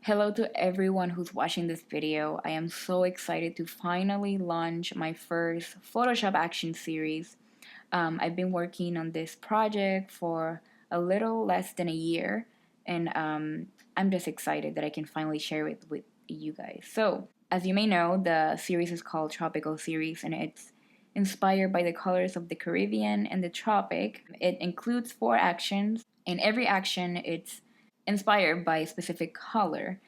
Hello to everyone who's watching this video. I am so excited to finally launch my first Photoshop action series. I've been working on this project for a little less than a year, and I'm just excited that I can finally share it with you guys. So, as you may know, the series is called Tropical Series, and it's inspired by the colors of the Caribbean and the tropic. It includes 4 actions, and every action it's inspired by a specific color.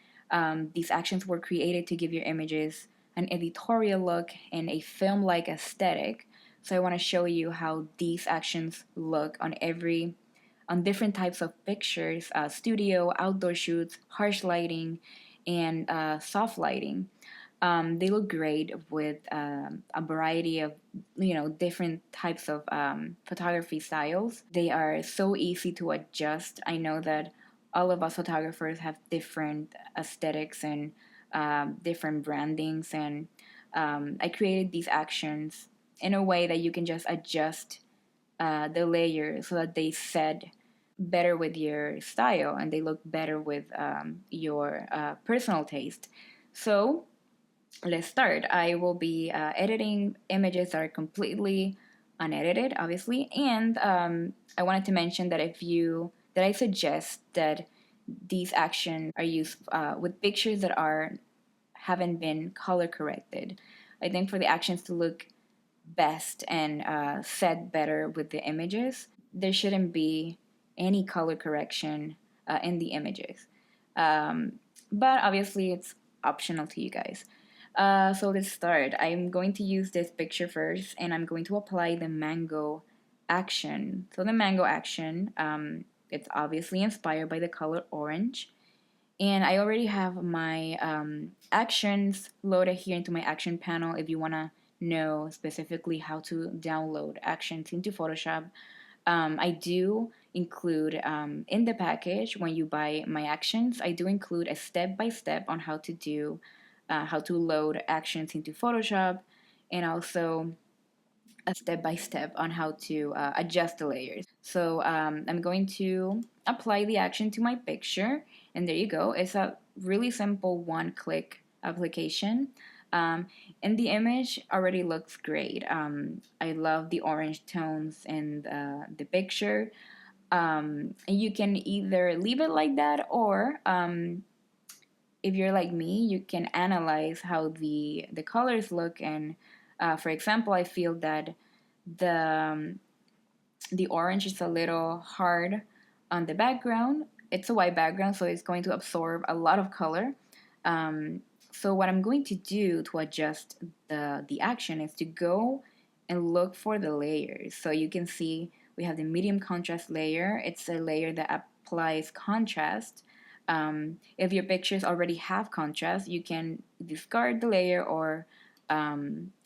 These actions were created to give your images an editorial look and a film-like aesthetic. So I want to show you how these actions look on different types of pictures: studio, outdoor shoots, harsh lighting, and soft lighting. They look great with a variety of different types of photography styles. They are so easy to adjust. I know that all of us photographers have different aesthetics and different brandings, and I created these actions in a way that you can just adjust the layers so that they set better with your style and they look better with your personal taste. So let's start. I will be editing images that are completely unedited, obviously, and I wanted to mention that I suggest that these actions are used with pictures that haven't been color corrected. I think for the actions to look best and set better with the images, there shouldn't be any color correction in the images. Um, but obviously, it's optional to you guys. So let's start. I'm going to use this picture first, and I'm going to apply the mango action. So the mango action, it's obviously inspired by the color orange. And I already have my actions loaded here into my action panel. If you want to know specifically how to download actions into Photoshop, I do include in the package when you buy my actions, I do include a step-by-step on how to load actions into Photoshop, and also a step-by-step on how to adjust the layers. So I'm going to apply the action to my picture, and there you go. It's a really simple one-click application. And the image already looks great. I love the orange tones in the picture. And you can either leave it like that, or if you're like me, you can analyze how the colors look. And for example, I feel that the the orange is a little hard on the background. It's a white background, so it's going to absorb a lot of color. So what I'm going to do to adjust the action is to go and look for the layers. So you can see we have the medium contrast layer. It's a layer that applies contrast. If your pictures already have contrast, you can discard the layer or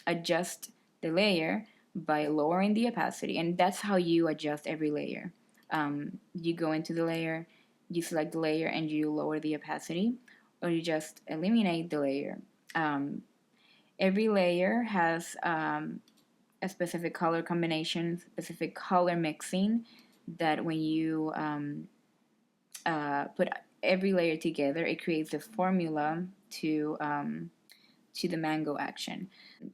adjust the layer by lowering the opacity, and that's how you adjust every layer. You go into the layer, you select the layer, and you lower the opacity, or you just eliminate the layer. Um, every layer has a specific color combination, specific color mixing, that when you put every layer together, it creates a formula to the mango action.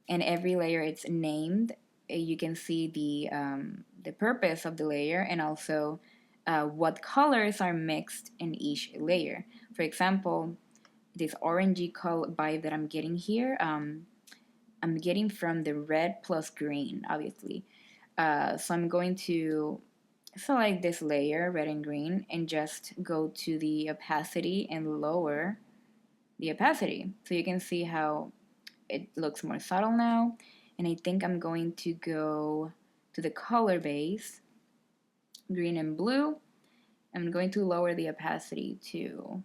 And every layer it's named. You can see the purpose of the layer, and also what colors are mixed in each layer. For example, this orangey color vibe that I'm getting here, I'm getting from the red plus green, obviously. So I'm going to select this layer, red and green, and just go to the opacity and lower the opacity. So you can see how it looks more subtle now. And I think I'm going to go to the color base, green and blue. I'm going to lower the opacity too.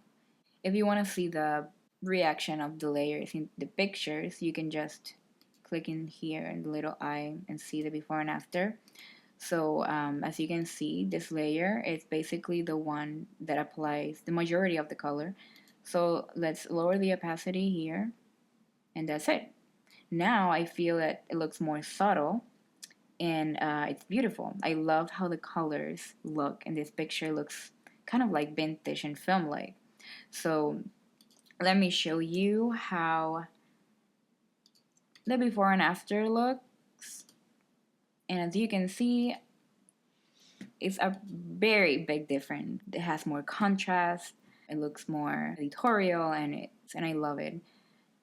If you want to see the reaction of the layers in the pictures, you can just click in here in the little eye and see the before and after. So as you can see, this layer is basically the one that applies the majority of the color. So let's lower the opacity here, and that's it. Now I feel that it looks more subtle, and it's beautiful. I love how the colors look, and this picture looks kind of like vintage and film-like. So let me show you how the before and after looks. And as you can see, it's a very big difference. It has more contrast. It looks more editorial, and I love it.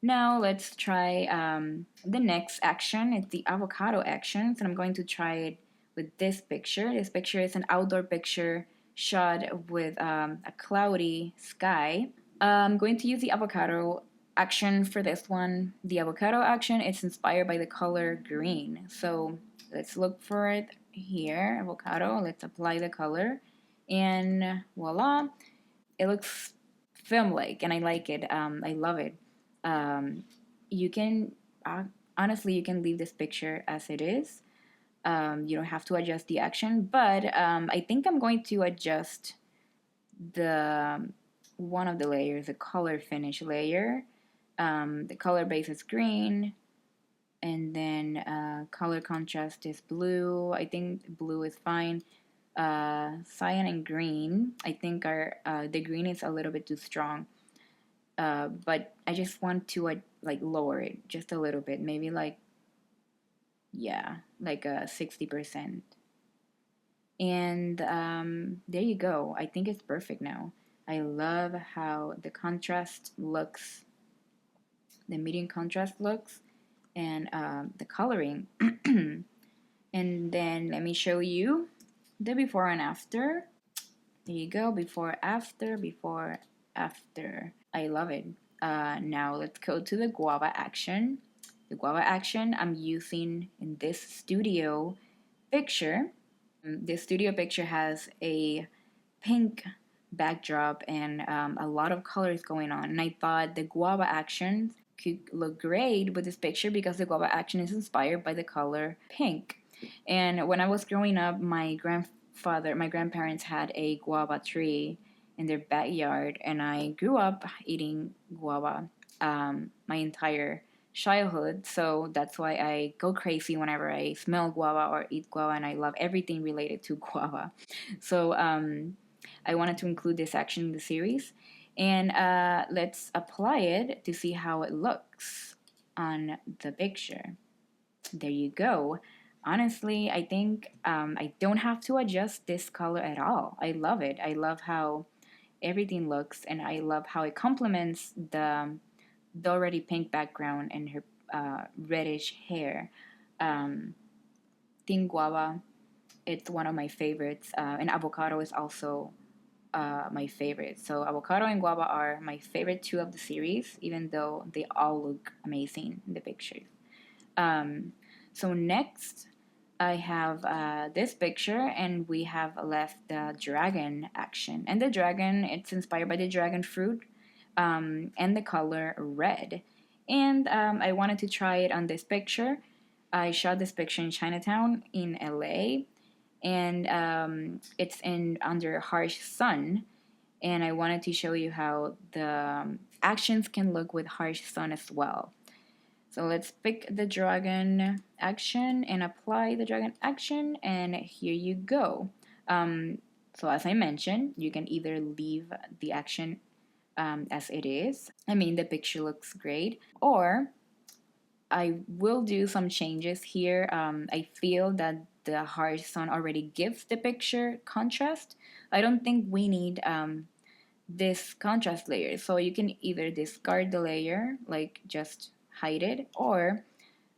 Now let's try the next action. It's the avocado actions, and I'm going to try it with this picture. This picture is an outdoor picture shot with a cloudy sky. I'm going to use the avocado action for this one. The avocado action is inspired by the color green. So let's look for it here. Avocado, let's apply the color. And voila, it looks film-like, and I like it. I love it. You can, honestly, you can leave this picture as it is. You don't have to adjust the action, but I think I'm going to adjust the one of the layers, the color finish layer. The color base is green, and then color contrast is blue. I think blue is fine. Cyan and green, I think are the green is a little bit too strong. But I just want to like lower it just a little bit, maybe like, yeah, like 60%. And there you go. I think it's perfect now. I love how the contrast looks, the medium contrast looks, and the coloring. And then let me show you the before and after. There you go, before, after, before, after. I love it. Now let's go to the Guava Action. The Guava Action I'm using in this studio picture. This studio picture has a pink backdrop and a lot of colors going on. And I thought the Guava Action could look great with this picture because the Guava Action is inspired by the color pink. And when I was growing up, my grandparents had a guava tree in their backyard, and I grew up eating guava my entire childhood. So that's why I go crazy whenever I smell guava or eat guava, and I love everything related to guava. So I wanted to include this action in the series, and let's apply it to see how it looks on the picture. There you go. Honestly, I think I don't have to adjust this color at all. I love it. I love how everything looks, and I love how it complements the already pink background and her reddish hair. Team Guava, it's one of my favorites, and Avocado is also my favorite. So Avocado and Guava are my favorite two of the series, even though they all look amazing in the pictures. So next, I have this picture, and we have left the dragon action. And the dragon, it's inspired by the dragon fruit and the color red. And I wanted to try it on this picture. I shot this picture in Chinatown in LA, and it's in under harsh sun. And I wanted to show you how the actions can look with harsh sun as well. So let's pick the dragon action and apply the dragon action, and here you go. So as I mentioned, you can either leave the action as it is. I mean, the picture looks great. Or I will do some changes here. I feel that the harsh sun already gives the picture contrast. I don't think we need this contrast layer. So you can either discard the layer, like just hide it, or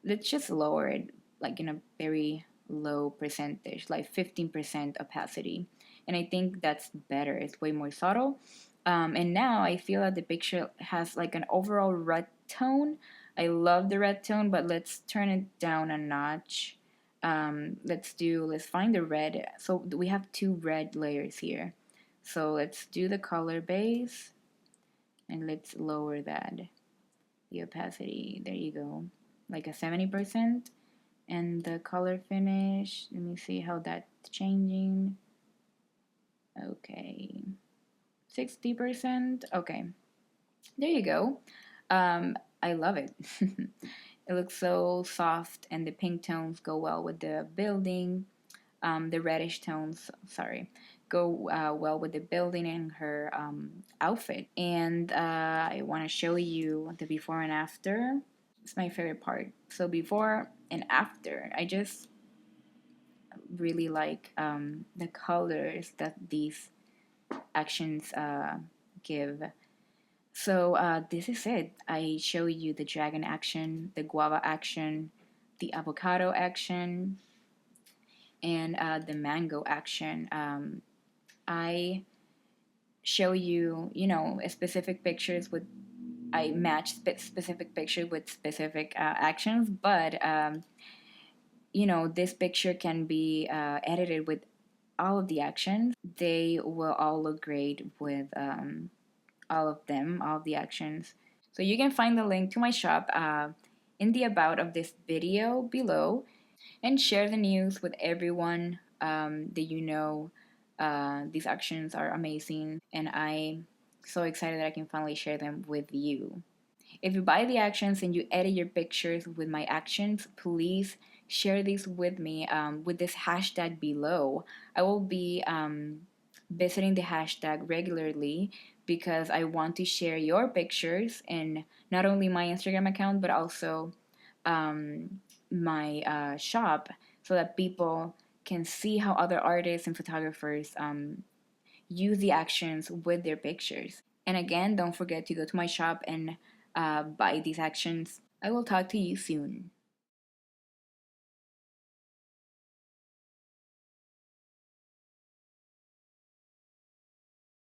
let's just lower it like in a very low percentage, like 15% opacity. And I think that's better. It's way more subtle. And now I feel that the picture has like an overall red tone. I love the red tone, but let's turn it down a notch. Let's find the red. So we have two red layers here. So let's do the color base, and let's lower that, the opacity. There you go, like a 70%. And the color finish, let me see how that's changing. Okay, 60%. Okay, there you go. I love it. It looks so soft, and the pink tones go well with the building. The reddish tones, sorry, go well with the building and her outfit. And I want to show you the before and after. It's my favorite part. So before and after, I just really like the colors that these actions give. So this is it. I show you the dragon action, the guava action, the avocado action, and the mango action. I show you, specific pictures with, I match specific pictures with specific actions, but this picture can be edited with all of the actions. They will all look great with all of them, all of the actions. So you can find the link to my shop in the about of this video below, and share the news with everyone that you know. These actions are amazing, and I'm so excited that I can finally share them with you. If you buy the actions and you edit your pictures with my actions, please share these with me with this hashtag below. I will be visiting the hashtag regularly because I want to share your pictures in not only my Instagram account but also my shop, so that people can see how other artists and photographers use the actions with their pictures. And again, don't forget to go to my shop and buy these actions. I will talk to you soon.